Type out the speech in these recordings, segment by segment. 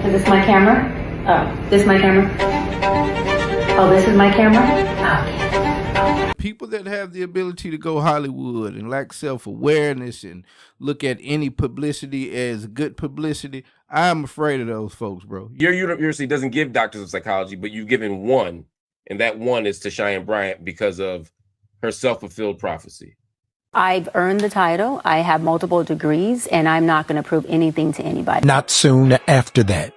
Is this my camera? Oh, this is my camera? Oh, this is my camera? Oh. People that have the ability to go Hollywood and lack self-awareness and look at any publicity as good publicity, I'm afraid of those folks, bro. Your university doesn't give doctors of psychology, but you've given one, and that one is to Cheyenne Bryant because of her self-fulfilled prophecy. I've earned the title. I have multiple degrees, and I'm not going to prove anything to anybody. Not soon after that,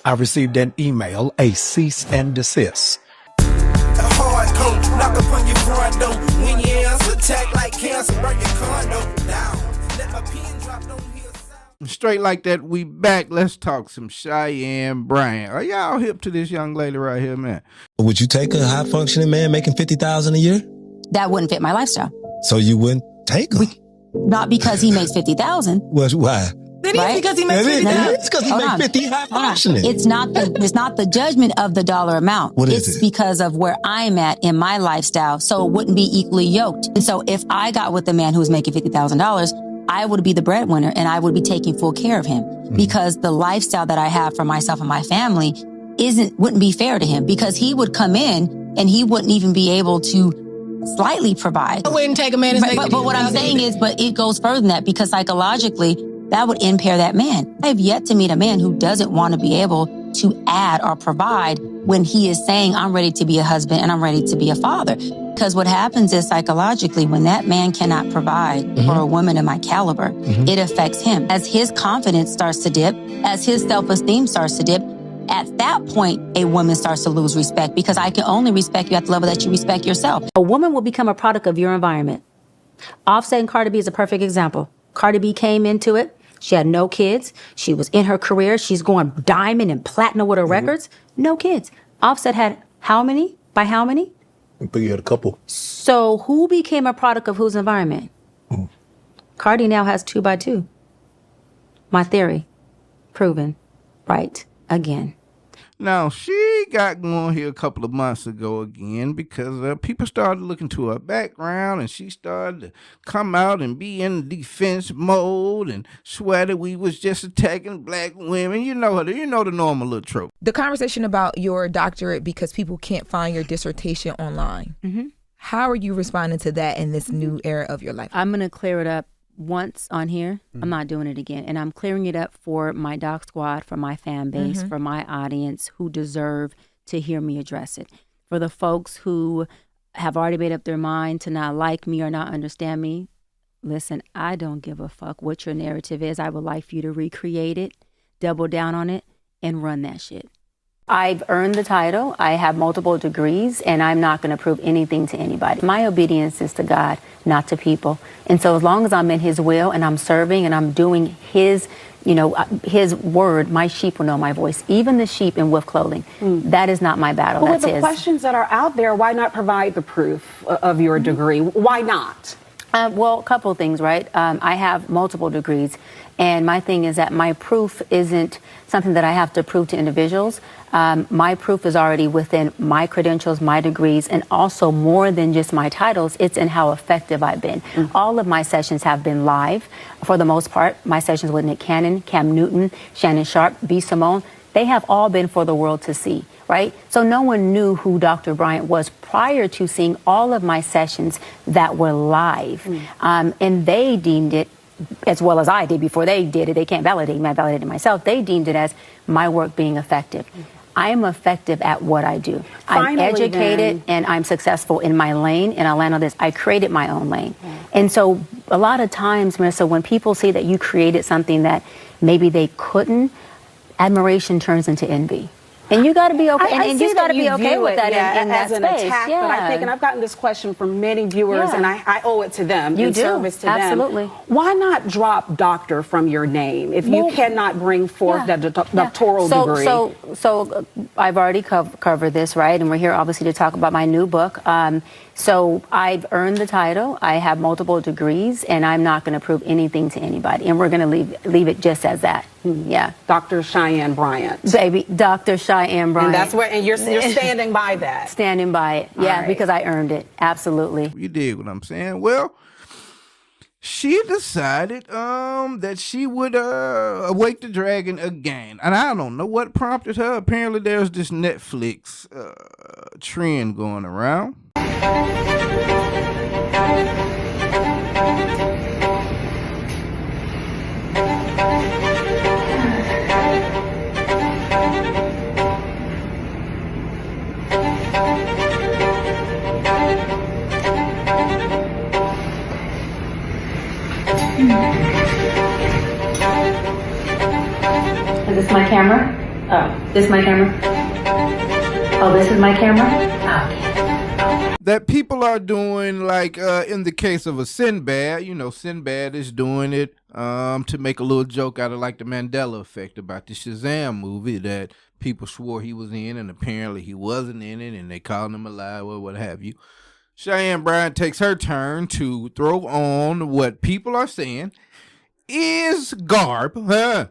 I received an email, a cease and desist. A hard coat, knock upon your front door. When your ass attack like cancer, burn your condo down. Let my pen drop, don't hear sound. Straight like that, we back. Let's talk some Cheyenne Bryant. Are y'all hip to this young lady right here, man? Would you take a high-functioning man making $50,000 a year? That wouldn't fit my lifestyle. So you wouldn't take him? Not because he makes $50,000. Why? Right? Because he makes $50,000. It's because he makes 50 high functioning. It's not the judgment of the dollar amount. What is it? It's because of where I'm at in my lifestyle. So it wouldn't be equally yoked. And so if I got with a man who's making $50,000, I would be the breadwinner and I would be taking full care of him because the lifestyle that I have for myself and my family wouldn't be fair to him because he would come in and he wouldn't even be able to slightly provide. I wouldn't take a man. But what I'm saying is, but it goes further than that because psychologically, that would impair that man. I have yet to meet a man who doesn't want to be able to add or provide when he is saying, I'm ready to be a husband and I'm ready to be a father. Because what happens is psychologically, when that man cannot provide for a woman of my caliber, it affects him. As his confidence starts to dip, as his self-esteem starts to dip, at that point, a woman starts to lose respect because I can only respect you at the level that you respect yourself. A woman will become a product of your environment. Offset and Cardi B is a perfect example. Cardi B came into it. She had no kids. She was in her career. She's going diamond and platinum with her records. No kids. Offset had how many? By how many? But you had a couple. So who became a product of whose environment? Cardi now has 2 by 2. My theory, proven right again. Now, she got going here a couple of months ago again because people started looking to her background and she started to come out and be in defense mode and swear that we was just attacking black women. You know her, you know the normal little trope. The conversation about your doctorate because people can't find your dissertation online. How are you responding to that in this new era of your life? I'm going to clear it up once on here. I'm not doing it again. And I'm clearing it up for my doc squad, for my fan base, for my audience who deserve to hear me address it. For the folks who have already made up their mind to not like me or not understand me, listen, I don't give a fuck what your narrative is. I would like for you to recreate it, double down on it, and run that shit. I've earned the title. I have multiple degrees, and I'm not going to prove anything to anybody. My obedience is to God, not to people. And so as long as I'm in his will and I'm serving and I'm doing his, his word, my sheep will know my voice. Even the sheep in wolf clothing. That is not my battle. Well, That's with the his. questions that are out there, why not provide the proof of your degree? Why not? Well, a couple of things, right? I have multiple degrees. And my thing is that my proof isn't something that I have to prove to individuals. My proof is already within my credentials, my degrees, and also more than just my titles, it's in how effective I've been. All of my sessions have been live for the most part. My sessions with Nick Cannon, Cam Newton, Shannon Sharp, B. Simone, they have all been for the world to see, right? So no one knew who Dr. Bryant was prior to seeing all of my sessions that were live. And they deemed it, as well as I did before they did it, they can't validate me, I validated myself, they deemed it as my work being effective. I am effective at what I do. I'm educated and I'm successful in my lane, and I'll land on this, I created my own lane. And so a lot of times, Marissa, when people see that you created something that maybe they couldn't, admiration turns into envy. And you got to be okay. And you got to be okay with that in that as an space. attack. But I think, and I've gotten this question from many viewers, and I owe it to them. You in do. Service to Absolutely. them. Why not drop doctor from your name if you cannot bring forth that doctoral degree? So I've already covered this, right? And we're here obviously to talk about my new book. So I've earned the title. I have multiple degrees, and I'm not going to prove anything to anybody. And we're going to leave it just as that. Yeah. Dr. Cheyenne Bryant. Baby, Dr. Cheyenne Bryant. And that's where, and you're standing by that. Standing by it. Yeah, because I earned it. Absolutely. You dig what I'm saying? Well, she decided that she would awake the dragon again, and I don't know what prompted her. Apparently there's this Netflix trend going around. Is this my camera? Oh, this is my camera? Oh, this is my camera? Okay. That people are doing, like in the case of a Sinbad, Sinbad is doing it to make a little joke out of like the Mandela effect about the Shazam movie that people swore he was in, and apparently he wasn't in it, and they called him a liar or what have you. Cheyenne Bryant takes her turn to throw on what people are saying is garb,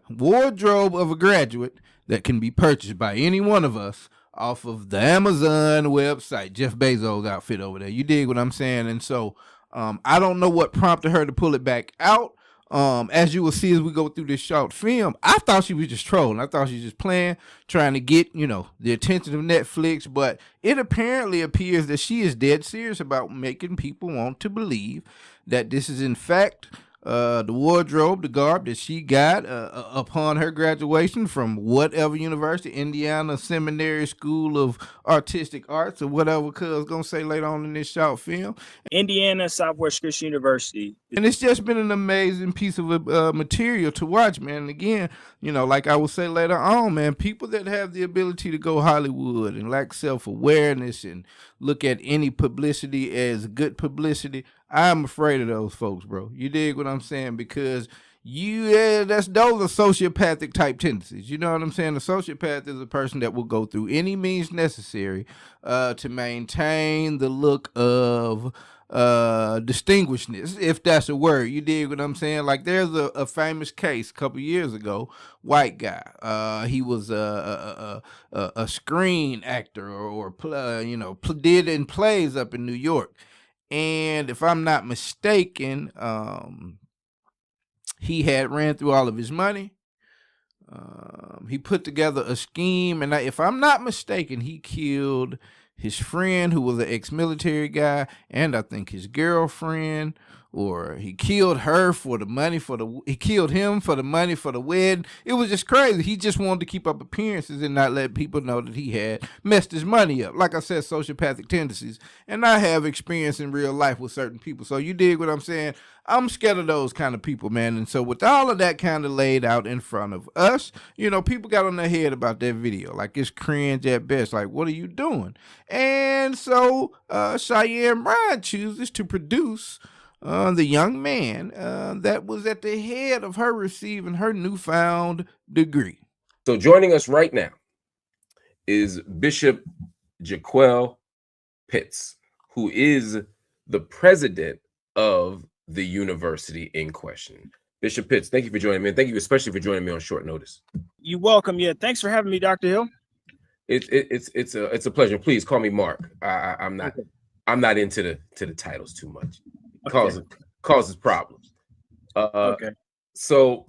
wardrobe of a graduate that can be purchased by any one of us off of the Amazon website, Jeff Bezos' outfit over there. You dig what I'm saying? And so I don't know what prompted her to pull it back out. As you will see as we go through this short film, I thought she was just trolling. I thought she was just playing, trying to get, the attention of Netflix. But it apparently appears that she is dead serious about making people want to believe that this is in fact the wardrobe, the garb that she got upon her graduation from whatever university, Indiana Seminary School of Artistic Arts or whatever cuz gonna say later on in this short film. Indiana Southwest Christian University. And it's just been an amazing piece of material to watch, man. And again, like I will say later on, man, people that have the ability to go Hollywood and lack self-awareness and look at any publicity as good publicity, I'm afraid of those folks, bro. You dig what I'm saying? Because those are sociopathic type tendencies. You know what I'm saying? A sociopath is a person that will go through any means necessary to maintain the look of distinguishedness, if that's a word. You dig what I'm saying? Like there's a famous case a couple years ago, white guy. He was a screen actor or did in plays up in New York. And if I'm not mistaken, he had ran through all of his money. He put together a scheme, and if I'm not mistaken, he killed his friend who was an ex-military guy, and I think his girlfriend, or he killed her for the money he killed him for the money for the wedding. It was just crazy. He just wanted to keep up appearances and not let people know that he had messed his money up. Like I said, sociopathic tendencies. And I have experience in real life with certain people. So you dig what I'm saying? I'm scared of those kind of people, man. And so with all of that kind of laid out in front of us, people got on their head about that video. Like it's cringe at best. Like, what are you doing? And so Cheyenne Bryant chooses to produce the young man that was at the head of her receiving her newfound degree. So joining us right now is Bishop Jeriel Pitts, who is the president of the university in question. Bishop Pitts, thank you for joining me. And thank you especially for joining me on short notice. You're welcome. Yeah, thanks for having me, Dr. Hill. It's a pleasure. Please call me Mark. I'm not into the titles too much. Causes problems. Okay. So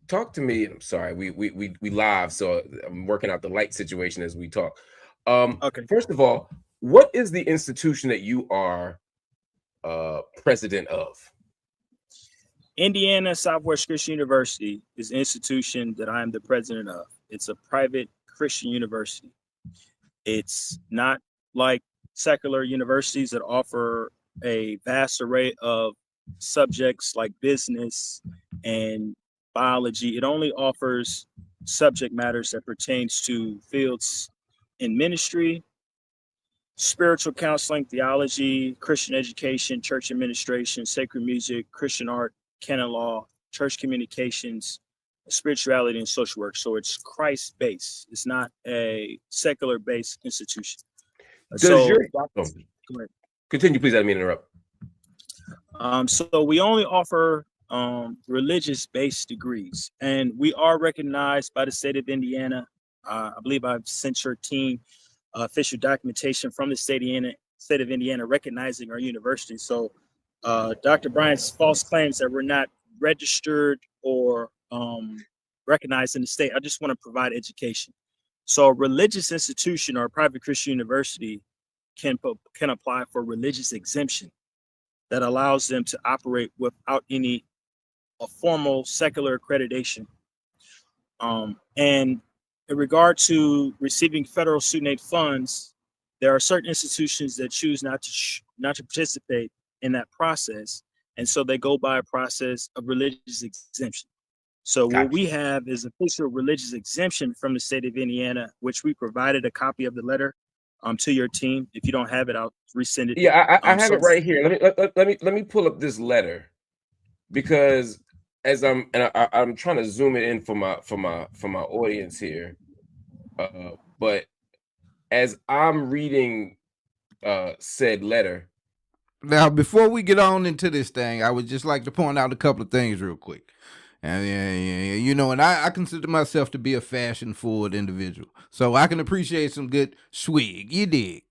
talk to me. I'm sorry, we live, so I'm working out the light situation as we talk. Okay. First of all, what is the institution that you are president of? Indiana Southwest Christian University is an institution that I am the president of. It's a private Christian university. It's not like secular universities that offer a vast array of subjects like business and biology. It only offers subject matters that pertains to fields in ministry, spiritual counseling, theology, Christian education, church administration, sacred music, Christian art, canon law, church communications, spirituality, and social work. So it's Christ-based. It's not a secular-based institution. Continue, please. I didn't mean to interrupt. So we only offer religious-based degrees, and we are recognized by the state of Indiana. I believe I've sent your team official documentation from the state of Indiana recognizing our university. So Dr. Bryant's false claims that were not registered or recognized in the state. I just want to provide education. So a religious institution or a private Christian university can apply for religious exemption that allows them to operate without any formal secular accreditation. And in regard to receiving federal student aid funds, there are certain institutions that choose not to participate in that process, and so they go by a process of religious exemption. So what we have is official religious exemption from the state of Indiana, which we provided a copy of the letter to your team. If you don't have it, I'll resend it. Yeah, I have it right here. Let me pull up this letter, because as I'm trying to zoom it in for my audience here, but as I'm reading said letter. Now, before we get on into this thing, I would just like to point out a couple of things real quick. And you know, and I consider myself to be a fashion-forward individual, so I can appreciate some good swig. You dig?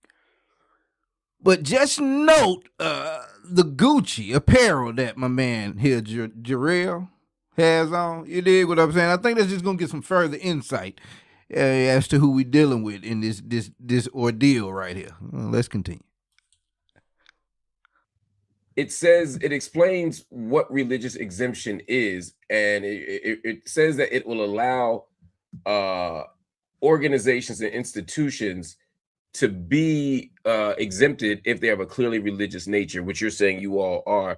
But just note the Gucci apparel that my man here, Jeriel, has on. You dig what I'm saying? I think that's just gonna get some further insight as to who we dealing with in this ordeal right here. Let's continue. It says, it explains what religious exemption is, and it says that it will allow organizations and institutions to be exempted if they have a clearly religious nature, which you're saying you all are.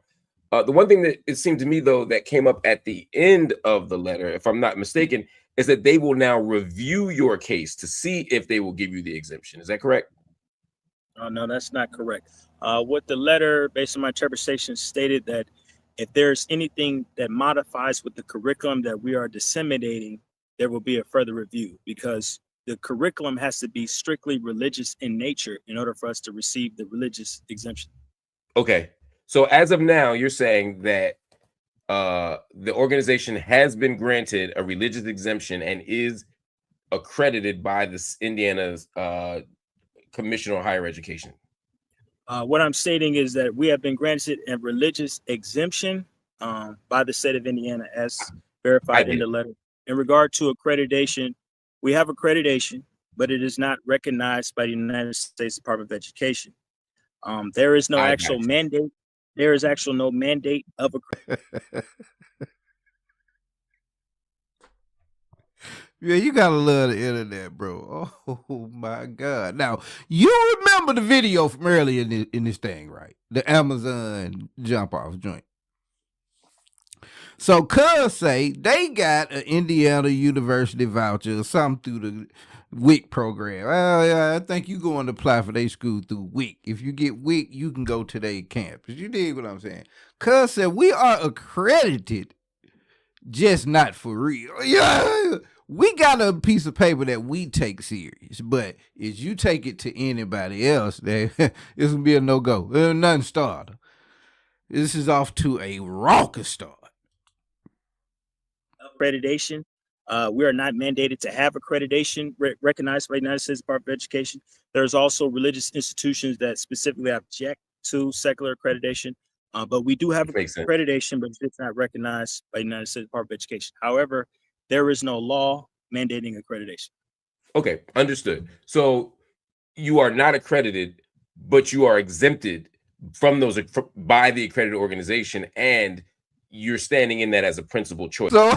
The one thing that it seemed to me, though, that came up at the end of the letter, if I'm not mistaken, is that they will now review your case to see if they will give you the exemption. Is that correct? No, that's not correct. What the letter, based on my interpretation, stated that if there's anything that modifies with the curriculum that we are disseminating, there will be a further review, because the curriculum has to be strictly religious in nature in order for us to receive the religious exemption. Okay. So as of now, you're saying that the organization has been granted a religious exemption and is accredited by the Indiana's Commission on Higher Education. What I'm stating is that we have been granted a religious exemption by the state of Indiana, as verified in the letter. In regard to accreditation, we have accreditation, but it is not recognized by the United States Department of Education. There is no actual mandate. There is actually no mandate of accreditation. Yeah, you gotta love the internet, bro. Oh my God! Now you remember the video from earlier in this thing, right? The Amazon jump off joint. So, cuz say they got an Indiana University voucher or something through the WIC program. Well, yeah, I think you going to apply for their school through WIC. If you get WIC, you can go to their campus. You dig what I'm saying? Cuz said we are accredited, just not for real. Yeah. We got a piece of paper that we take serious, but if you take it to anybody else, it's gonna be a no-go. Nothing starter. This is off to a raucous start. Accreditation. We are not mandated to have accreditation recognized by the United States Department of Education. There's also religious institutions that specifically object to secular accreditation, but we do have accreditation, but it's not recognized by the United States Department of Education. However, there is no law mandating accreditation. Okay, understood. So you are not accredited, but you are exempted from those by the accredited organization, and you're standing in that as a principal choice. So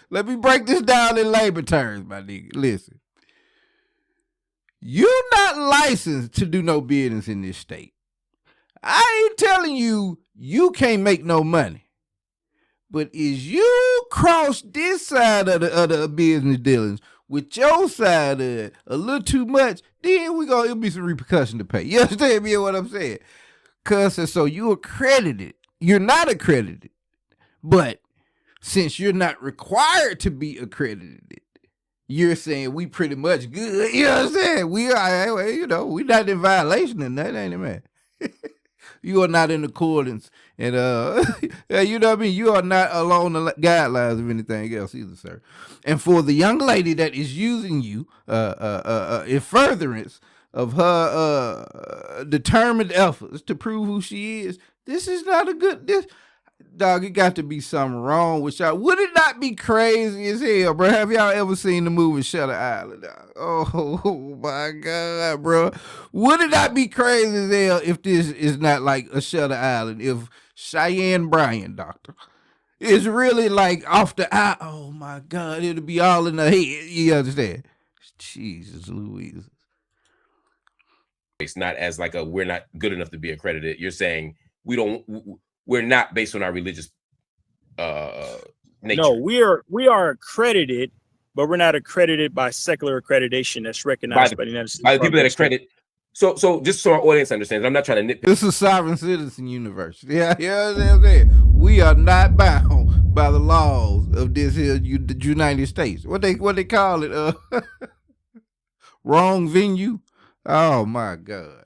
let me break this down in labor terms, my nigga. Listen, you're not licensed to do no business in this state. I ain't telling you you can't make no money. But as you cross this side of the business dealings with your side of it a little too much, then it'll be some repercussion to pay. You understand me what I'm saying? Cause so you accredited. You're not accredited. But since you're not required to be accredited, you're saying we pretty much good. You know what I'm saying? We are, we're not in violation of that, ain't it, man? You are not in accordance, and you know what I mean. You are not along the guidelines of anything else either, sir. And for the young lady that is using you in furtherance of her determined efforts to prove who she is, This is not a good. This dog. It got to be something wrong with y'all. Would it not be crazy as hell, bro? Have y'all ever seen the movie Shutter Island? Dog? Oh my god, bro. Would it not be crazy as hell if this is not like a Shutter Island? If Cheyenne Bryant, doctor, is really like off the eye. Oh my god, it'll be all in the head. You understand? Jesus Louise. It's not as like we're not good enough to be accredited. You're saying we're not based on our religious nature. No, we are accredited, but we're not accredited by secular accreditation that's recognized by the United States. By the people that accredit. So just so our audience understands, I'm not trying to nitpick. This is a sovereign citizen university. Yeah, I'm saying. We are not bound by the laws of this here the United States. What they call it? Wrong venue. Oh my God.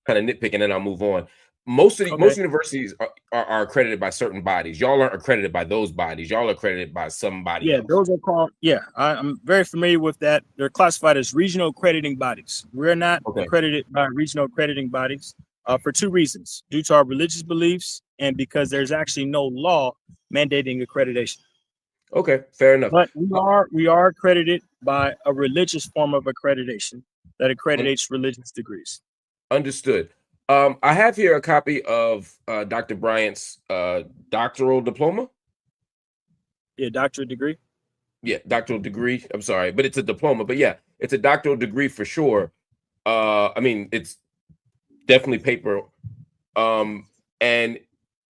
Kind of nitpick, and then I'll move on. Most universities are accredited by certain bodies. Y'all aren't accredited by those bodies. Y'all are accredited by somebody else. Those are called. I'm very familiar with that. They're classified as regional accrediting bodies. We're not accredited by regional accrediting bodies for two reasons: due to our religious beliefs, and because there's actually no law mandating accreditation. Okay, fair enough. But we are accredited by a religious form of accreditation that accreditates religious degrees. Understood. I have here a copy of Dr. Bryant's doctoral diploma. Yeah, doctorate degree. Yeah, doctoral degree. I'm sorry, but it's a diploma. But yeah, it's a doctoral degree for sure. I mean, it's definitely paper. And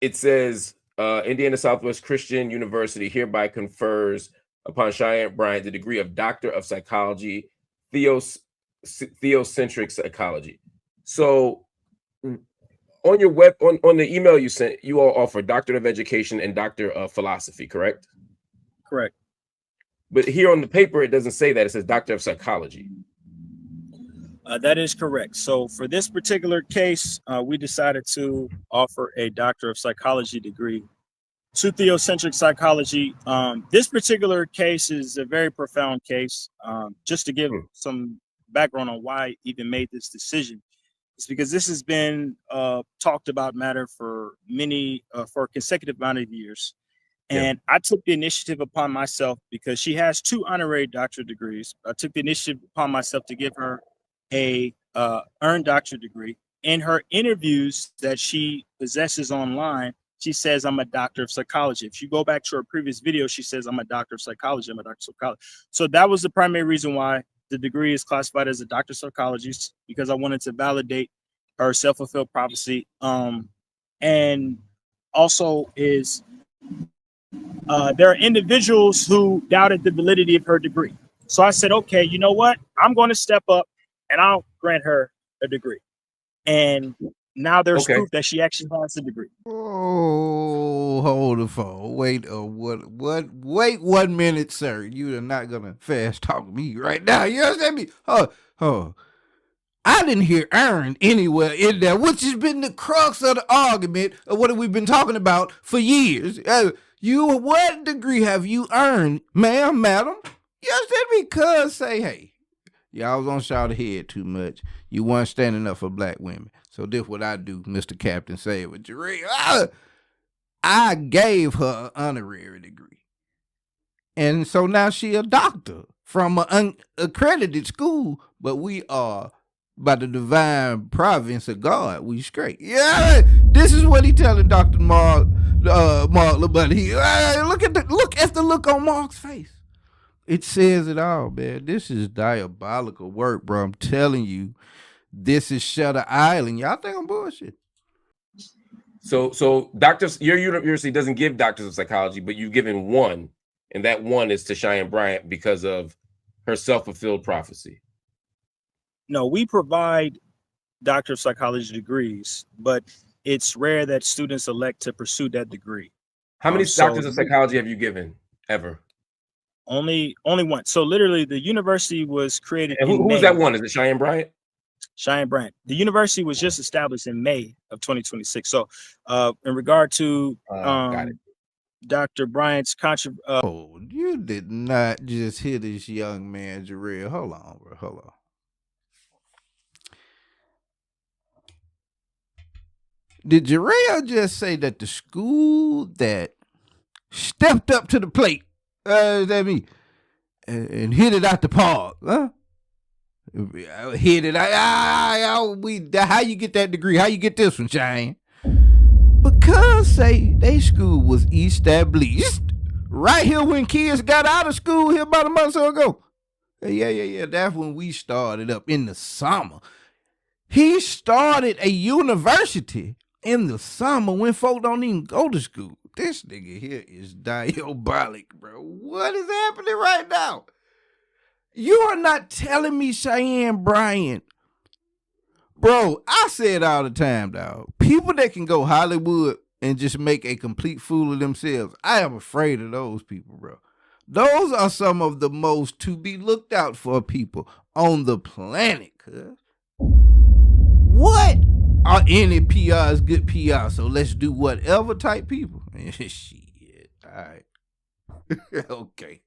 it says Indiana Southwest Christian University hereby confers upon Cheyenne Bryant the degree of Doctor of Psychology, theocentric psychology. So on your on the email you sent, you all offer Doctor of Education and Doctor of Philosophy, correct? Correct. But here on the paper, it doesn't say that. It says Doctor of Psychology. That is correct. So for this particular case, we decided to offer a Doctor of Psychology degree to theocentric psychology. This particular case is a very profound case. Just to give some background on why I even made this decision, it's because this has been talked about matter for for a consecutive amount of years. And I took the initiative upon myself, because she has 2 honorary doctorate degrees. I took the initiative upon myself to give her a earned doctorate degree. In her interviews that she possesses online, she says, I'm a doctor of psychology. If you go back to her previous video, she says, I'm a doctor of psychology. I'm a doctor of psychology. So that was the primary reason why the degree is classified as a doctor of psychology, because I wanted to validate her self-fulfilled prophecy. And also is there are individuals who doubted the validity of her degree. So I said, okay, you know what? I'm going to step up and I'll grant her a degree. And now there's proof that she actually has a degree. Oh, hold the phone. Wait, wait 1 minute, sir. You are not gonna fast talk me right now. You understand me? I didn't hear earned anywhere in there, which has been the crux of the argument of what we've been talking about for years. What degree have you earned, ma'am, madam? You understand me? Cuz say, hey, y'all was on shout head too much. You weren't standing up for black women. So this what I do, Mr. Captain, say it with Jeriel. I gave her an honorary degree. And so now she a doctor from an unaccredited school, but we are, by the divine providence of God, we straight. Yeah, this is what he telling Dr. Mark LeBuddy. Look at the look on Mark's face. It says it all, man. This is diabolical work, bro. I'm telling you, this is Shutter Island. Y'all think I'm bullshit? So doctors, your university doesn't give doctors of psychology, but you've given one, and that one is to Cheyenne Bryant because of her self-fulfilled prophecy. No, we provide doctor of psychology degrees, but it's rare that students elect to pursue that degree. How many doctors of psychology have you given ever? Only one. So literally, the university was created. And who was that one? Is it Cheyenne Bryant? Cheyenne Bryant. The university was just established in May of 2026. So, in regard to Dr. Bryant's you did not just hear this young man, Jeriel. Hold on, bro. Hold on. Did Jeriel just say that the school that stepped up to the plate, that me, and hit it out the park, huh? Hit it. How you get that degree? How you get this one, Cheyenne? Because say they school was established right here when kids got out of school here about a month or so ago. Yeah. That's when we started up in the summer. He started a university in the summer when folk don't even go to school. This nigga here is diabolic, bro. What is happening right now? You are not telling me Cheyenne Bryant. Bro, I say it all the time, dog. People that can go Hollywood and just make a complete fool of themselves, I am afraid of those people, bro. Those are some of the most to be looked out for people on the planet, cuz. What? Any PR is good PR, so let's do whatever type people. Shit. All right. Okay.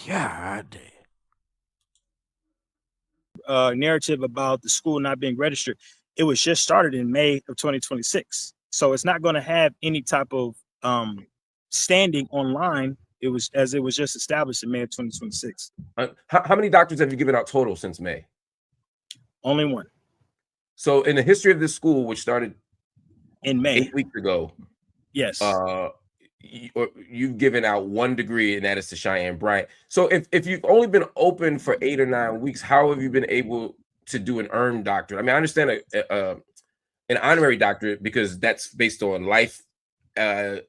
God damn. Narrative about the school not being registered, it was just started in May of 2026. So it's not going to have any type of standing online. It was just established in May of 2026. How many doctors have you given out total since May? Only one. So in the history of this school, which started in May 8 weeks ago, yes, you've given out one degree, and that is to Cheyenne Bryant. So if you've only been open for 8 or 9 weeks, how have you been able to do an earned doctorate? I mean, I understand an honorary doctorate because that's based on life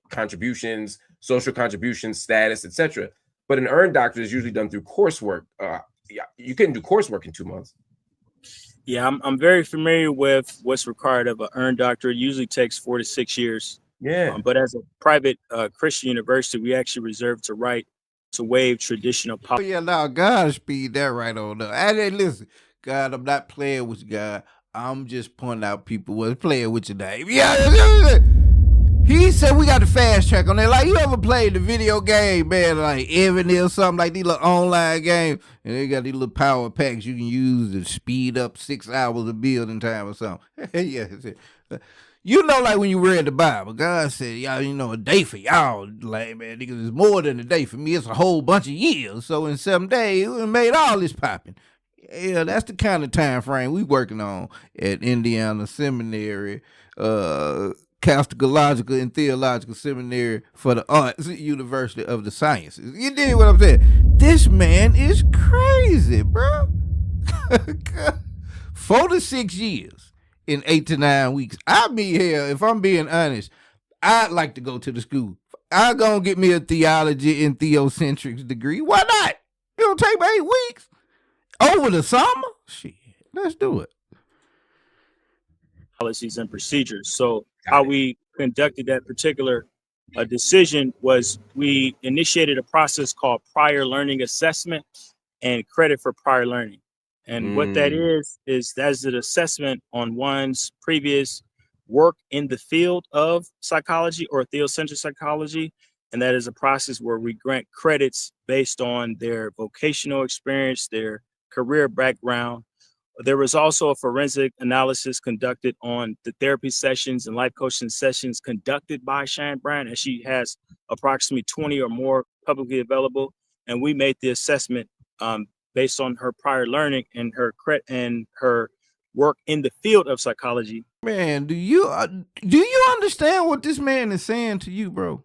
contributions, social contributions, status, etc. But an earned doctorate is usually done through coursework. You couldn't do coursework in 2 months. Yeah, I'm very familiar with what's required of an earned doctorate. It usually takes 4 to 6 years. Yeah. But as a private Christian university, we actually reserve the right to waive traditional policy. Oh, yeah, now God speed that right on up. And listen, God, I'm not playing with you, God. I'm just pointing out people was playing with your name. Yeah. He said we got the fast track on there. Like, you ever played the video game, man, like Evan or something, like these little online games, and they got these little power packs you can use to speed up 6 hours of building time or something. Yeah. You know, like when you read the Bible, God said, y'all, a day for y'all, like, man, niggas, it's more than a day for me. It's a whole bunch of years. So in 7 days, we made all this popping. Yeah, that's the kind of time frame we working on at Indiana Seminary, Christological and Theological Seminary for the Arts, University of the Sciences. You dig what I'm saying? This man is crazy, bro. 4 to 6 years in 8 to 9 weeks. I mean, hell, if I'm being honest, I'd like to go to the school. I'm going to get me a theology and theocentrics degree. Why not? It'll take me 8 weeks. Over the summer? Shit, let's do it. Policies and procedures. So how we conducted that particular decision was we initiated a process called prior learning assessment and credit for prior learning. And what that is that's an assessment on one's previous work in the field of psychology or theocentric psychology. And that is a process where we grant credits based on their vocational experience, their career background. There was also a forensic analysis conducted on the therapy sessions and life coaching sessions conducted by Cheyenne Bryant, and she has approximately 20 or more publicly available. And we made the assessment based on her prior learning and her work in the field of psychology. Man, do you understand what this man is saying to you, bro?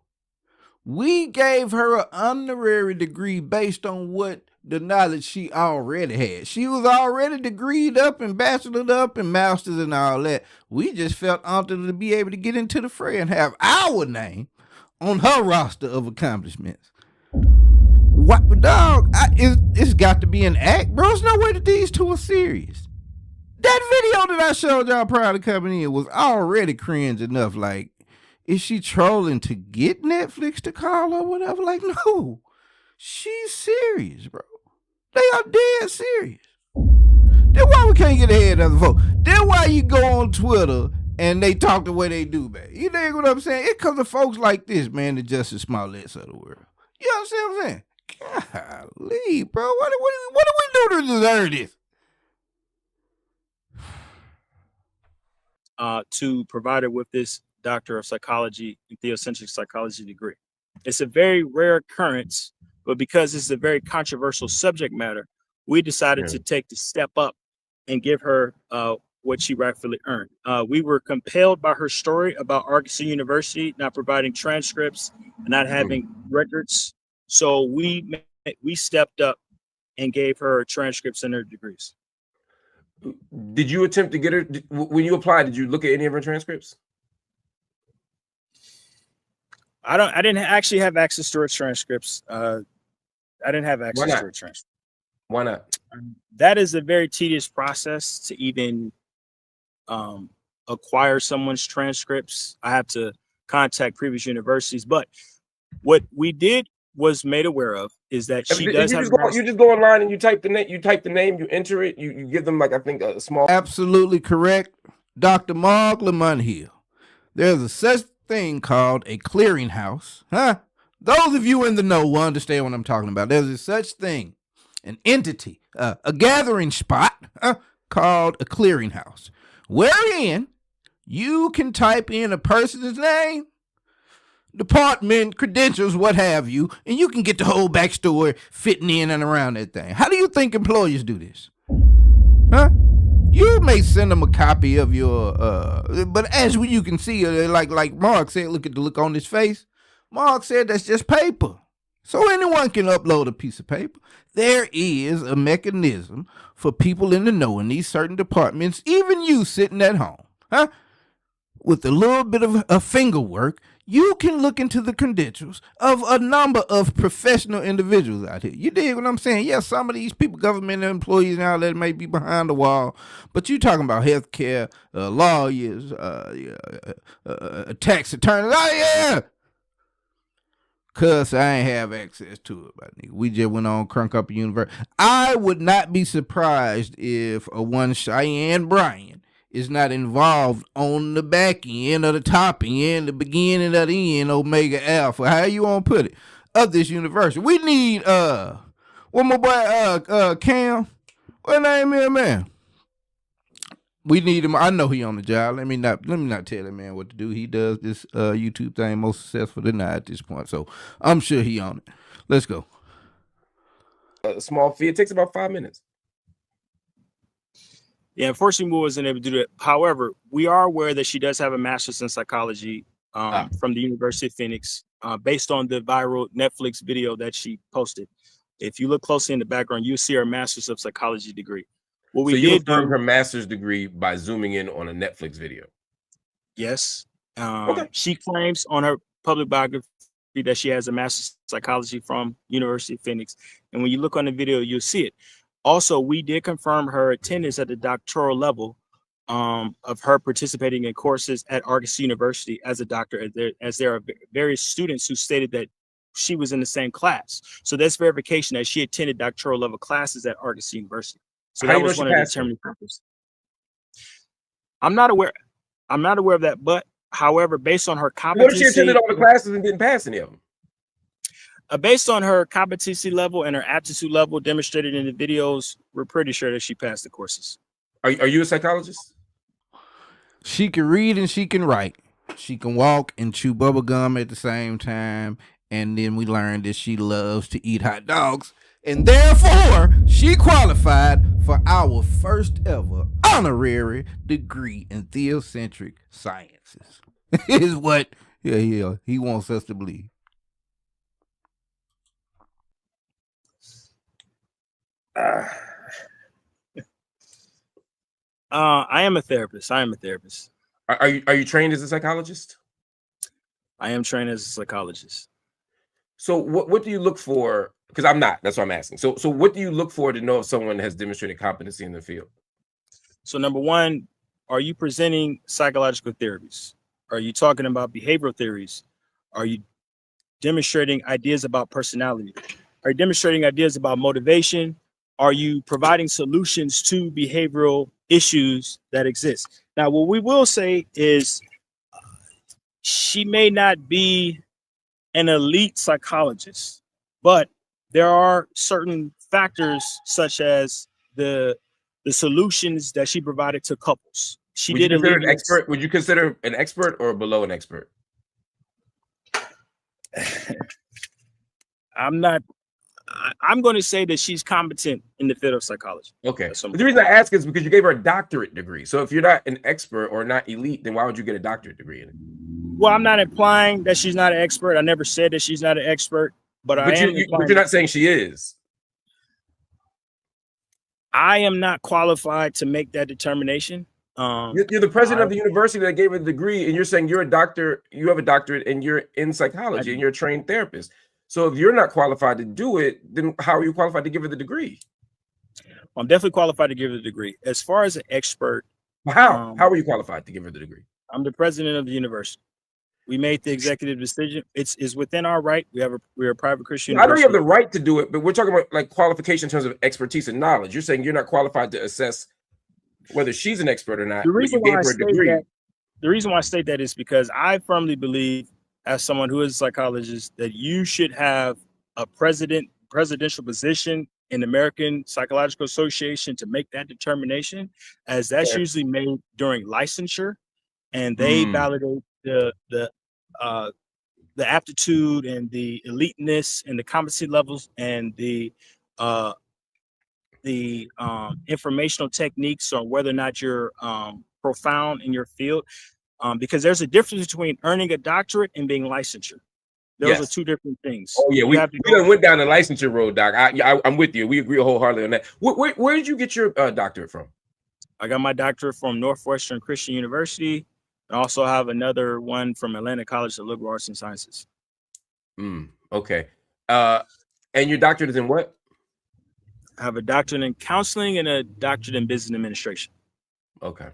We gave her an honorary degree based on what the knowledge she already had. She was already degreed up and bachelored up and masters and all that. We just felt honored to be able to get into the fray and have our name on her roster of accomplishments. What, dog? It's got to be an act, bro. There's no way that these two are serious. That video that I showed y'all prior to coming in was already cringe enough. Like, is she trolling to get Netflix to call or whatever? Like, no. She's serious, bro. They are dead serious. Then why we can't get ahead of the vote? Then why you go on Twitter and they talk the way they do, man? You dig what I'm saying? It's because of folks like this, man, the Justice Smollett's of the world. You understand what I'm saying? Golly, bro. What do we do to deserve this? to provide her with this Doctor of Psychology and Theocentric Psychology degree. It's a very rare occurrence, but because it's a very controversial subject matter, we decided to take the step up and give her what she rightfully earned. We were compelled by her story about Arkansas University not providing transcripts and not having records. So we stepped up and gave her transcripts and her degrees. Did you attempt to get her, when you applied, did you look at any of her transcripts? I didn't actually have access to her transcripts. I didn't have access to her transcripts. Why not? That is a very tedious process to even acquire someone's transcripts. I have to contact previous universities, but what we did was made aware of is that she does have. You just go online and you type the name. You type the name. You enter it. You give them, like, I think, a small. Absolutely correct, Dr. Mark Lamont Hill. There's a such thing called a clearinghouse. Huh? Those of you in the know will understand what I'm talking about. There's a such thing, an entity, a gathering spot called a clearinghouse, wherein you can type in a person's name, department, credentials, what have you, and you can get the whole backstory fitting in and around that thing. How do you think employers do this? Huh? You may send them a copy of your, but as you can see, like Mark said, look at the look on his face. Mark said that's just paper. So anyone can upload a piece of paper. There is a mechanism for people in the know in these certain departments, even you sitting at home, huh? With a little bit of finger work, you can look into the credentials of a number of professional individuals out here. You dig what I'm saying? Yeah, some of these people, government employees now that may be behind the wall, but you talking about healthcare, lawyers, tax attorneys. Oh, yeah. Cuz I ain't have access to it, but we just went on Crunk Up University. I would not be surprised if one Cheyenne Bryant is not involved on the back end or the top end, the beginning of the end, Omega Alpha, how you want to put it, of this university. We need, one more boy, Cam, what name is, man? We need him. I know he on the job. Let me not tell that man what to do. He does this YouTube thing most successful than I at this point. So I'm sure he on it. Let's go. A small fee. It takes about 5 minutes. Yeah, unfortunately, we wasn't able to do that. However, we are aware that she does have a master's in psychology from the University of Phoenix, based on the viral Netflix video that she posted. If you look closely in the background, you'll see her master's of psychology degree. What we did affirm her master's degree by zooming in on a Netflix video. Yes. She claims on her public biography that she has a master's in psychology from University of Phoenix. And when you look on the video, you'll see it. Also, we did confirm her attendance at the doctoral level of her participating in courses at Arkansas University as a doctor, as there are various students who stated that she was in the same class. So that's verification that she attended doctoral level classes at Arkansas University. So that was one of the determining factors. I'm not aware of that, but however, based on her competency, what if she attended all the classes and didn't pass any of them? Based on her competency level and her aptitude level demonstrated in the videos, we're pretty sure that she passed the courses. Are you a psychologist? She can read and she can write. She can walk and chew bubble gum at the same time. And then we learned that she loves to eat hot dogs. And therefore, she qualified for our first ever honorary degree in theocentric sciences. Is what he wants us to believe. I am a therapist. Are you trained as a psychologist? I am trained as a psychologist. So what do you look for? Because I'm not. That's what I'm asking. So what do you look for to know if someone has demonstrated competency in the field? So number one, are you presenting psychological theories? Are you talking about behavioral theories? Are you demonstrating ideas about personality? Are you demonstrating ideas about motivation? Are you providing solutions to behavioral issues that exist? Now, what we will say is she may not be an elite psychologist, but there are certain factors such as the solutions that she provided to couples. She Would you did consider an alleviate. expert? Would you consider an expert or below an expert? I'm not. I'm going to say that she's competent in the field of psychology. Okay. That's But the reason I ask is because you gave her a doctorate degree. So if you're not an expert or not elite, then why would you get a doctorate degree in it? Well, I'm not implying that she's not an expert. I never said that she's not an expert, but But you're not saying she is. I am not qualified to make that determination. You're the president of the university that gave her the degree, and you're saying you're a doctor, you have a doctorate, and you're in psychology, and you're a trained therapist. So if you're not qualified to do it, then how are you qualified to give her the degree? I'm definitely qualified to give her the degree. As far as an expert, how are you qualified to give her the degree? I'm the president of the university. We made the executive decision. It's within our right. We're a private Christian I know you have university. the right to do it, but we're talking about like qualification in terms of expertise and knowledge. You're saying you're not qualified to assess whether she's an expert or not. The reason but you why gave her a degree. the reason why I state that is because I firmly believe, as someone who is a psychologist, that you should have a presidential position in the American Psychological Association to make that determination, as that's usually made during licensure, and they validate the aptitude and the eliteness and the competency levels and the informational techniques on whether or not you're profound in your field. Because there's a difference between earning a doctorate and being licensure. Those are two different things. Oh yeah, we went down the licensure road, Doc. I'm with you. We agree wholeheartedly on that. Where did you get your doctorate from? I got my doctorate from Northwestern Christian University. I also have another one from Atlanta College of Liberal Arts and Sciences. Okay. And your doctorate is in what? I have a doctorate in counseling and a doctorate in business administration. Okay.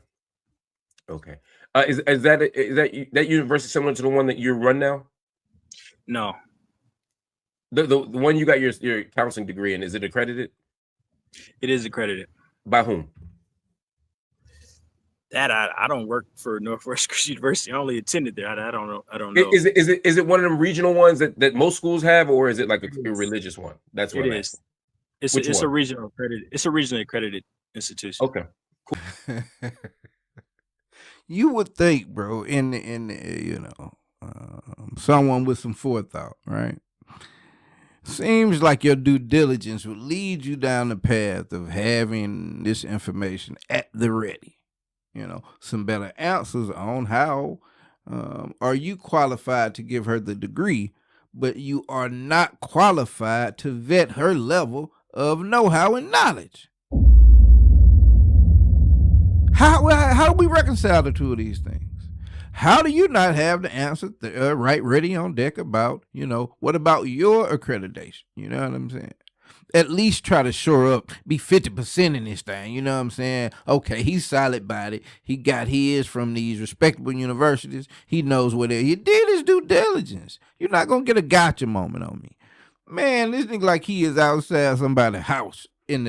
Is that university similar to the one that you run now? No. The one you got your counseling degree in, is it accredited? It is accredited. By whom? That I don't work for Northwestern Christian University. I only attended there. I don't know. I don't know. Is it one of them regional ones that most schools have, or is it like a religious one? That's what it I'm is. asking. It's a regional accredited. It's a regionally accredited institution. Okay. Cool. You would think, bro, in someone with some forethought, right? Seems like your due diligence would lead you down the path of having this information at the ready. Some better answers on how are you qualified to give her the degree, but you are not qualified to vet her level of know-how and knowledge. How do we reconcile the two of these things? How do you not have the answer right ready on deck about, what about your accreditation? You know what I'm saying? At least try to shore up, be 50% in this thing. You know what I'm saying? Okay, he's solid body. He got his from these respectable universities. He knows what he did his due diligence. You're not going to get a gotcha moment on me. Man, this nigga like he is outside somebody's house in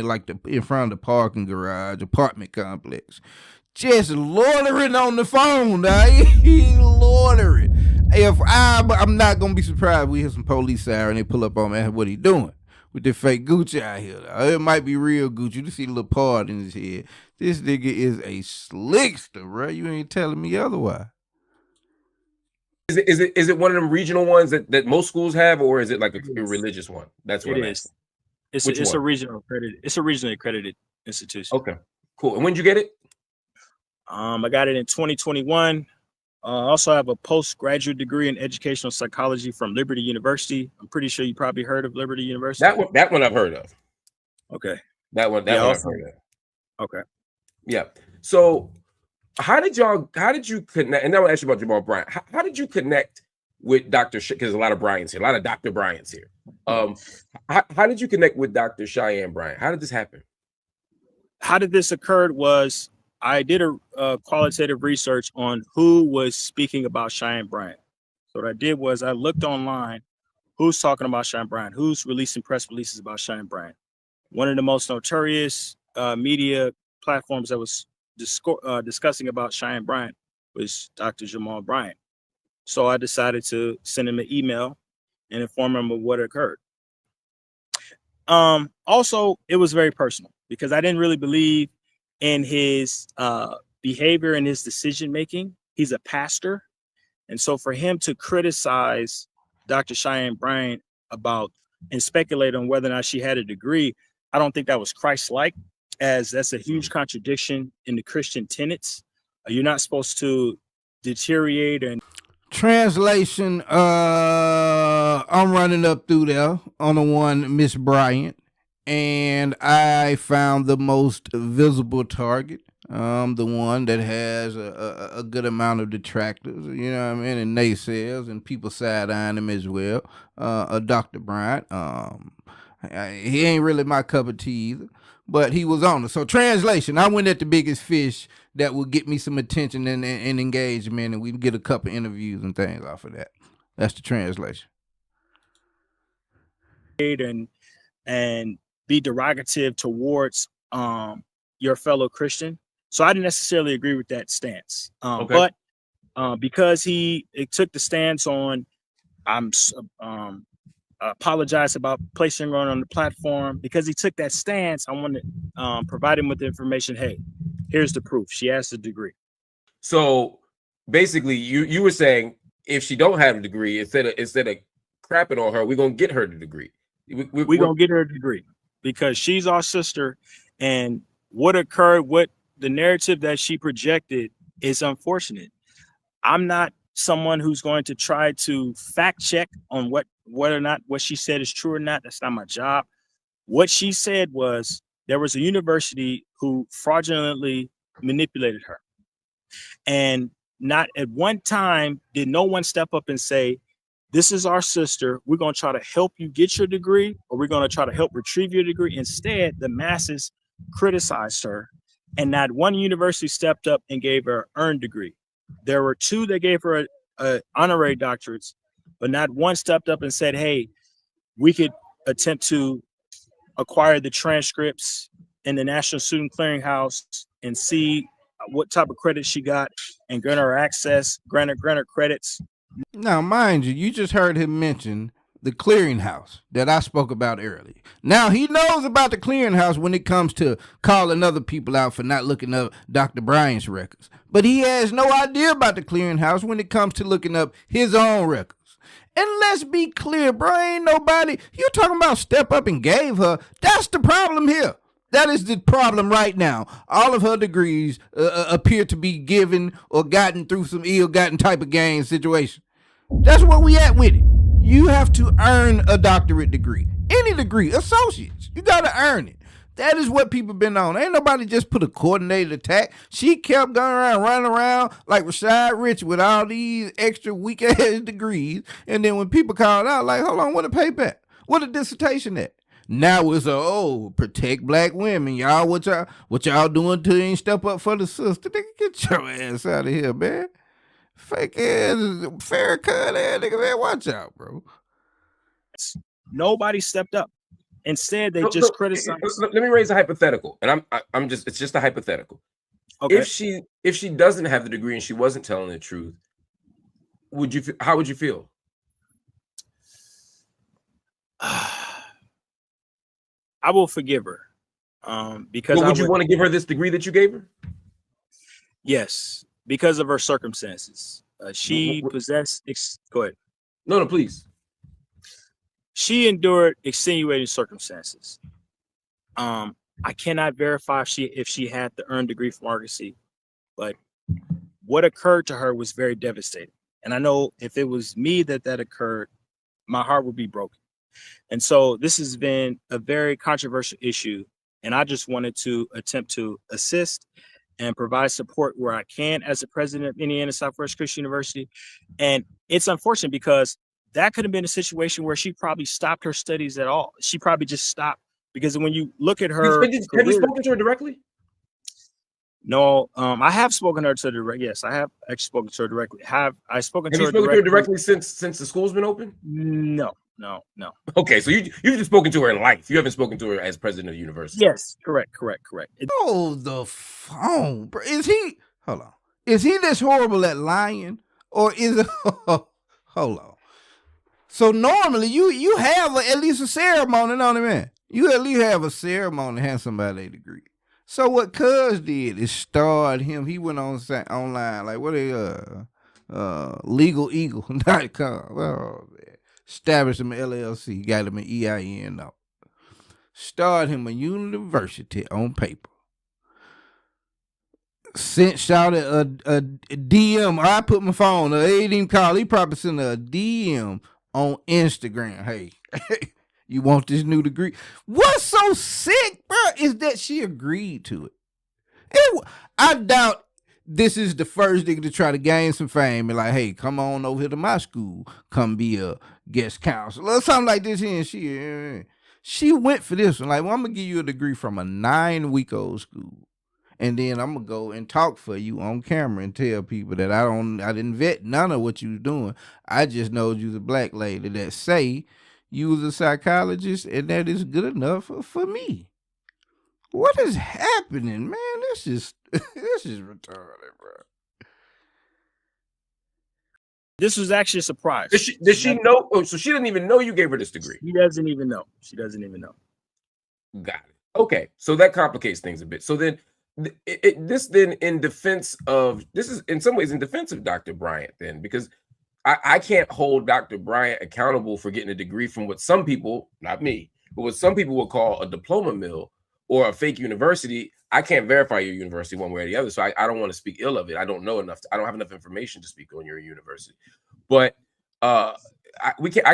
front of the parking garage, apartment complex. Just loitering on the phone, dog. He loitering. I'm not going to be surprised we hear some police siren and they pull up on me. What he doing? With the fake Gucci out here. It might be real Gucci. You see a little part in his head. This nigga is a slickster, bro. You ain't telling me otherwise. Is it one of them regional ones that most schools have, or is it like a religious one? That's what it is. It's a regional accredited. It's a regionally accredited institution. Okay, cool. And when did you get it? I got it in 2021. I also have a postgraduate degree in educational psychology from Liberty University. I'm pretty sure you probably heard of Liberty University. That one I've heard of. Okay. That one I've heard of. Okay. Yeah. So how did you connect? And now I'll ask you about Jamal Bryant. How did you connect with Dr. Because there's a lot of Bryants here, a lot of Dr. Bryants here. How did you connect with Dr. Cheyenne Bryant? How did this happen? How did this occur was I did a qualitative research on who was speaking about Cheyenne Bryant. So what I did was I looked online, who's talking about Cheyenne Bryant, who's releasing press releases about Cheyenne Bryant. One of the most notorious media platforms that was discussing about Cheyenne Bryant was Dr. Jamal Bryant. So I decided to send him an email and inform him of what occurred. Also, it was very personal because I didn't really believe in his behavior and his decision making. He's a pastor. And so for him to criticize Dr. Cheyenne Bryant about and speculate on whether or not she had a degree, I don't think that was Christ-like, as that's a huge contradiction in the Christian tenets. You're not supposed to deteriorate and Translation, I'm running up through there on the one Miss Bryant, and I found the most visible target, the one that has a good amount of detractors, you know what I mean, and naysayers, and people side-eyeing him as well. Dr. Bryant, he ain't really my cup of tea either, but he was on it. So translation, I went at the biggest fish that would get me some attention and engagement, and we can get a couple interviews and things off of that. That's the translation. And be derogative towards your fellow Christian. So I didn't necessarily agree with that stance. But because he took the stance on, apologize about placing her on the platform. Because he took that stance, I want to provide him with the information. Hey, here's the proof. She has a degree. So basically, you were saying if she don't have a degree, instead of crapping on her, we're gonna get her the degree. We're gonna get her a degree because she's our sister, and what occurred, what the narrative that she projected is unfortunate. I'm not someone who's going to try to fact check on whether or not what she said is true or not. That's not my job. What she said was there was a university who fraudulently manipulated her. And not at one time did no one step up and say, this is our sister. We're going to try to help you get your degree, or we're going to try to help retrieve your degree. Instead, the masses criticized her, and not one university stepped up and gave her an earned degree. There were two that gave her a honorary doctorates, but not one stepped up and said, hey, we could attempt to acquire the transcripts in the National Student Clearinghouse and see what type of credit she got and grant her access, grant her credits. Now, mind you, you just heard him mention the clearinghouse that I spoke about earlier. Now, he knows about the clearinghouse when it comes to calling other people out for not looking up Dr. Bryant's records. But he has no idea about the clearinghouse when it comes to looking up his own records. And let's be clear, bro, ain't nobody, you talking about step up and gave her. That's the problem here. That is the problem right now. All of her degrees appear to be given or gotten through some ill-gotten type of gain situation. That's where we at with it. You have to earn a doctorate degree. Any degree, associates. You got to earn it. That is what people been on. Ain't nobody just put a coordinated attack. She kept going around, running around like Rashad Rich with all these extra weak-ass degrees. And then when people called out, like, hold on, what a payback? What a dissertation at? Now it's protect black women, y'all. What y'all doing till you ain't step up for the sister? Nigga, get your ass out of here, man. Fake ass, Farrakhan ass nigga, man. Watch out, bro. Nobody stepped up. Instead, they just criticized. Let me raise a hypothetical, and it's just a hypothetical. Okay. If she doesn't have the degree and she wasn't telling the truth, how would you feel? I will forgive her. Because would you want to give her this degree that you gave her? Yes, because of her circumstances. She possessed. Go ahead. No, please. She endured extenuating circumstances. I cannot verify if she had the earned degree from Argosy, but what occurred to her was very devastating. And I know if it was me that occurred, my heart would be broken. And so this has been a very controversial issue, and I just wanted to attempt to assist and provide support where I can as the president of Indiana Southwest Christian University. And it's unfortunate because that could have been a situation where she probably stopped her studies at all. She probably just stopped, because when you look at her, have you spoken to her directly? No, I have spoken to her directly. Yes, I have actually spoken to her directly. Have you spoken to her directly since the school's been open? No. Okay, so you've just spoken to her in life. You haven't spoken to her as president of the university. Yes, correct. Hold the phone, bro. Hold on. Is he this horrible at lying, or is it? Hold on. So normally you have at least a ceremony on it, man. You at least have a ceremony to hand somebody a degree. So what Cuz did is starred him. He went on online, like what legaleagle.com. Oh man. Established him an LLC, got him an EIN now. Starred him a university on paper. Sent shout a DM. I put my phone. He didn't even call. He probably sent a DM on Instagram. Hey, you want this new degree? What's so sick, bro, is that she agreed to it. I doubt this is the first nigga to try to gain some fame and like, hey, come on over here to my school, come be a guest counselor or something like this here. And she went for this one. Like, well, I'm gonna give you a degree from a 9-week-old school. And then I'm gonna go and talk for you on camera and tell people that I didn't vet none of what you was doing. I just know you was a black lady that say you was a psychologist and that is good enough for me. What is happening, man? This is retarded, bro. This was actually a surprise. Does she know? Oh, so she didn't even know you gave her this degree. She doesn't even know. She doesn't even know. Got it. Okay, so that complicates things a bit. So then, this in defense of this is in some ways in defense of Dr. Bryant then, because I can't hold Dr. Bryant accountable for getting a degree from what some people, not me, but what some people would call a diploma mill or a fake university. I can't verify your university one way or the other, so I don't want to speak ill of it. I don't know enough. I don't have enough information to speak on your university. But I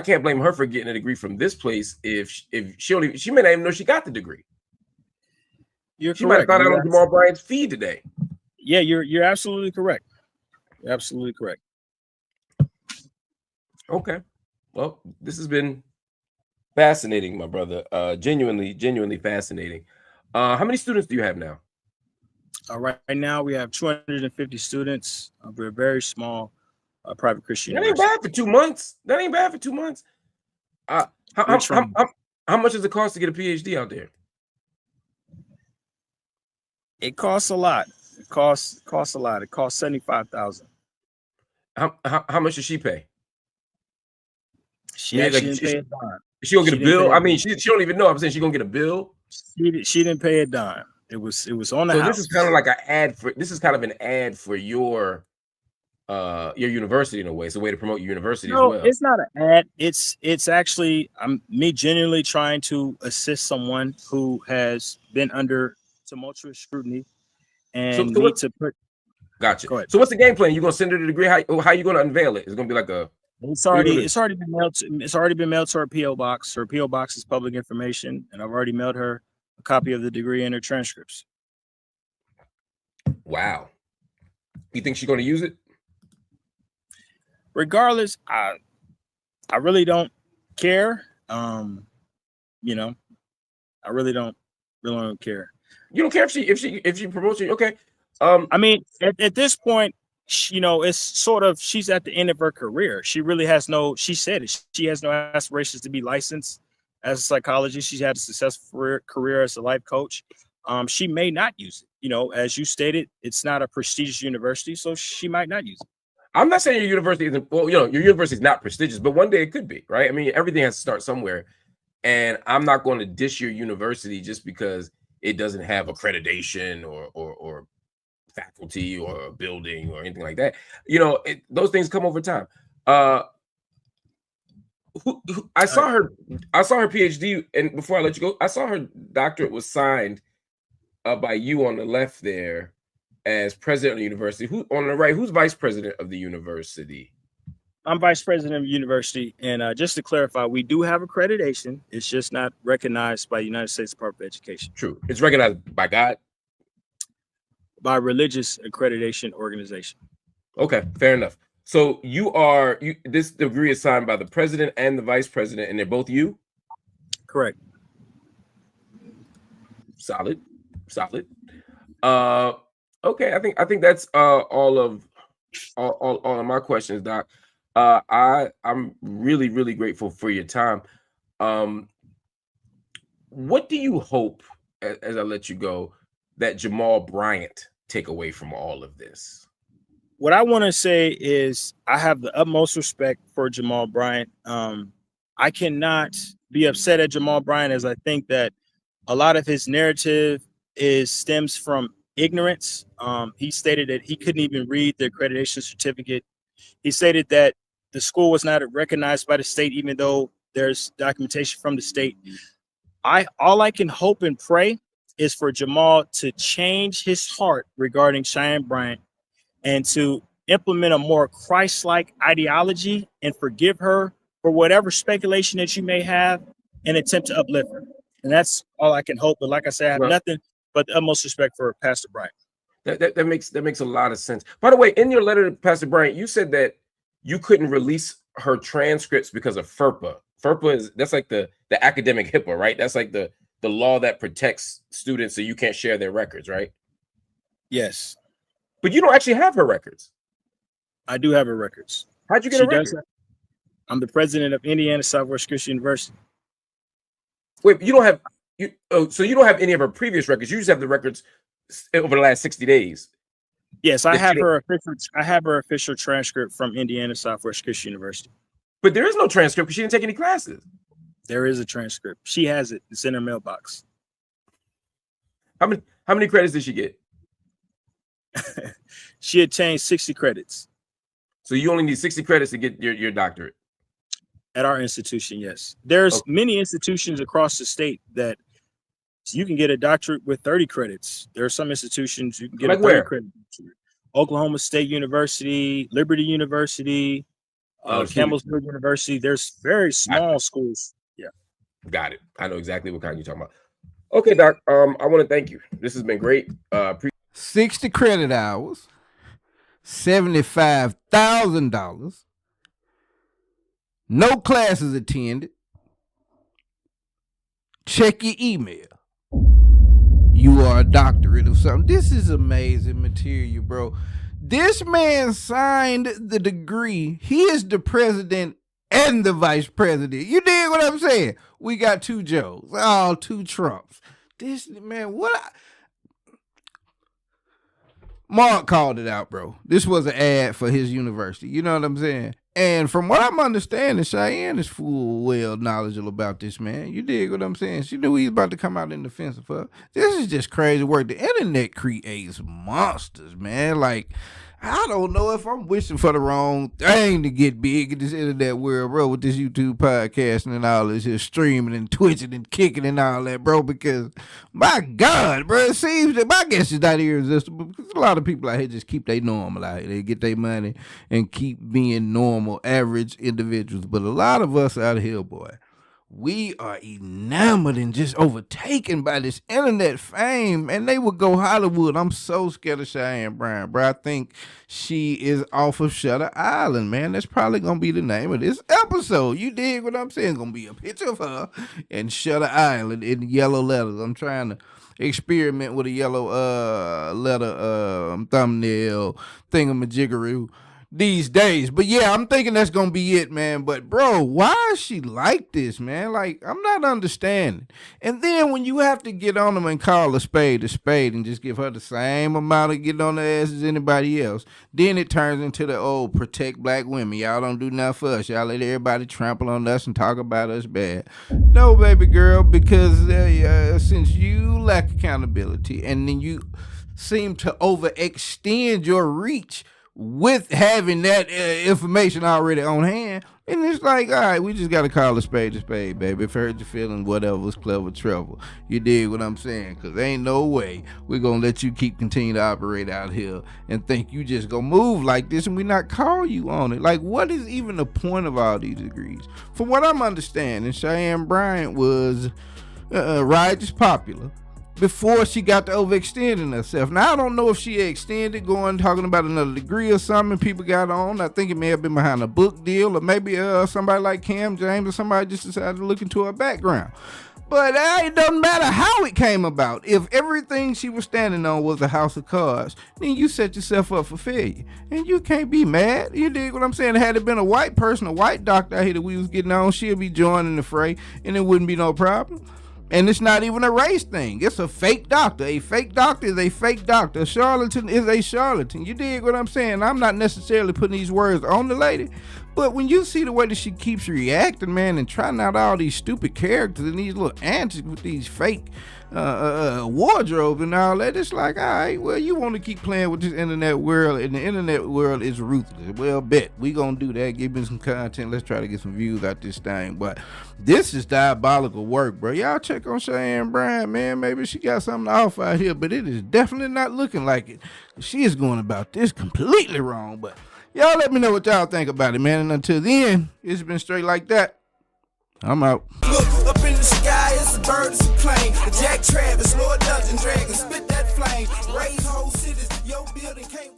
can't blame her for getting a degree from this place if she may not even know she got the degree. She might have found out on Jamal Bryant's feed today. Yeah, you're absolutely correct. You're absolutely correct. Okay. Well, this has been fascinating, my brother. Genuinely fascinating. How many students do you have now? Right now, we have 250 students. We're a very small private Christian That university. ain't bad for 2 months. How much does it cost to get a PhD out there? It costs a lot. It costs a lot. It costs $75,000. How much does she pay? She didn't pay a dime. She gonna get a bill? I mean, she don't even know. I'm saying she gonna get a bill. She didn't pay a dime. It was on the house. This is kind of like an ad for your university in a way. It's a way to promote your university as well. It's not an ad. It's actually me genuinely trying to assist someone who has been under tumultuous scrutiny and Gotcha. Go ahead. So what's the game plan? You gonna send her the degree? How you gonna unveil it? It's gonna be like a. It's already been mailed. It's already been mailed to her PO box. Her PO box is public information, and I've already mailed her a copy of the degree and her transcripts. Wow. You think she's gonna use it? Regardless, I really don't care. I really don't care. You don't care if she promotes you? Okay. I mean, at this point, it's sort of she's at the end of her career. She really has no. She said it. She has no aspirations to be licensed as a psychologist. She's had a successful career as a life coach. She may not use it. As you stated, it's not a prestigious university, so she might not use it. I'm not saying your university isn't. Well, your university is not prestigious, but one day it could be, right? I mean, everything has to start somewhere, and I'm not going to dish your university just because it doesn't have accreditation or faculty or a building or anything like that. Those things come over time. I saw her PhD, and before I let you go, I saw her doctorate was signed by you on the left there as president of the university. Who on the right? Who's vice president of the university? I'm vice president of the university, and just to clarify, we do have accreditation. It's just not recognized by the United States Department of Education. True, it's recognized by God. By religious accreditation organization. Okay, fair enough. So this degree is signed by the president and the vice president, and they're both you? Correct. Solid. Okay, I think that's all of my questions, Doc. I'm really, really grateful for your time. What do you hope, as I let you go, that Jamal Bryant take away from all of this? What I want to say is I have the utmost respect for Jamal Bryant. I cannot be upset at Jamal Bryant, as I think that a lot of his narrative stems from ignorance. He stated that he couldn't even read the accreditation certificate. He stated that the school was not recognized by the state, even though there's documentation from the state. All I can hope and pray is for Jamal to change his heart regarding Cheyenne Bryant and to implement a more Christ-like ideology and forgive her for whatever speculation that you may have and attempt to uplift her. And that's all I can hope. But like I said, I have nothing but the utmost respect for Pastor Bryant. That makes a lot of sense. By the way, in your letter to Pastor Bryant, you said that you couldn't release her transcripts because of FERPA. FERPA that's like the academic HIPAA, right? That's like the law that protects students, so you can't share their records, right? Yes. But you don't actually have her records. I do have her records. How'd you get her records? I'm the president of Indiana Southwest Christian University. Wait, you don't have so you don't have any of her previous records. You just have the records over the last 60 days. Yes, I have her official transcript from Indiana Southwest Christian University. But there is no transcript because she didn't take any classes. There is a transcript. She has it. It's in her mailbox. How many credits did she get? She attained 60 credits. So you only need 60 credits to get your doctorate? At our institution, yes. There's many institutions across the state that you can get a doctorate with 30 credits. There are some institutions you can get a 30 credit. Oklahoma State University, Liberty University, Campbellsburg University. There's very small schools. Yeah. Got it. I know exactly what kind you're talking about. Okay, Doc. I want to thank you. This has been great. 60 credit hours, $75,000. No classes attended. Check your email. You are a doctorate of something. This is amazing material, bro. This man signed the degree. He is the president and the vice president. You dig what I'm saying? We got two Joes. Oh, two Trumps. This man, Mark called it out, bro. This was an ad for his university. You know what I'm saying? And from what I'm understanding, Cheyenne is full well knowledgeable about this, man. You dig what I'm saying? She knew he was about to come out in defense of her. This is just crazy work. The internet creates monsters, man. Like, I don't know if I'm wishing for the wrong thing to get big in this internet world, bro, with this YouTube podcasting and all this here streaming and twitching and kicking and all that, bro, because, my God, bro, it seems that my guess is not irresistible because a lot of people out here just keep their normal out here. They get their money and keep being normal, average individuals. But a lot of us out here, boy, we are enamored and just overtaken by this internet fame, and they would go Hollywood. I'm so scared of Cheyenne Bryant, bro. I think she is off of Shutter Island, man. That's probably gonna be the name of this episode. You dig what I'm saying? Gonna be a picture of her and Shutter Island in yellow letters. I'm trying to experiment with a yellow letter thumbnail thingamajiggeroo these days. But yeah, I'm thinking that's gonna be it, man. But bro, why is she like this, man? Like, I'm not understanding. And then when you have to get on them and call a spade and just give her the same amount of getting on her ass as anybody else, then it turns into the old protect black women. Y'all don't do nothing for us. Y'all let everybody trample on us and talk about us bad. No, baby girl, because since you lack accountability and then you seem to overextend your reach with having that information already on hand, and it's like, all right, we just got to call a spade, baby. If I hurt your feelings, whatever, was clever trouble. You dig what I'm saying? Because ain't no way we're going to let you continue to operate out here and think you just going to move like this and we not call you on it. Like, what is even the point of all these degrees? From what I'm understanding, Cheyenne Bryant was righteous popular before she got to overextending herself. Now, I don't know if she extended talking about another degree or something people got on. I think it may have been behind a book deal, or maybe somebody like Cam James or somebody just decided to look into her background. But it doesn't matter how it came about. If everything she was standing on was a house of cards, then you set yourself up for failure. And you can't be mad. You dig what I'm saying? Had it been a white person, a white doctor out here that we was getting on, she'll be joining the fray, and it wouldn't be no problem. And it's not even a race thing. It's a fake doctor. A fake doctor is a fake doctor. A charlatan is a charlatan. You dig what I'm saying? I'm not necessarily putting these words on the lady, But when you see the way that she keeps reacting, man, and trying out all these stupid characters and these little antics with these fake wardrobe and all that, it's like, all right, well, you want to keep playing with this internet world, and the internet world is ruthless. Well, bet we gonna do that. Give me some content. Let's try to get some views out this thing. But this is diabolical work, bro. Y'all check on Cheyenne Bryant, man. Maybe she got something to offer out here, but it is definitely not looking like it. She is going about this completely wrong. But y'all let me know what y'all think about it, man. And until then, it's been straight like that. I'm out. Look up in the sky, it's a bird, it's a plane. Jack Travis, Lord Dungeon Dragon, spit that flame. Raise whole cities, your building can't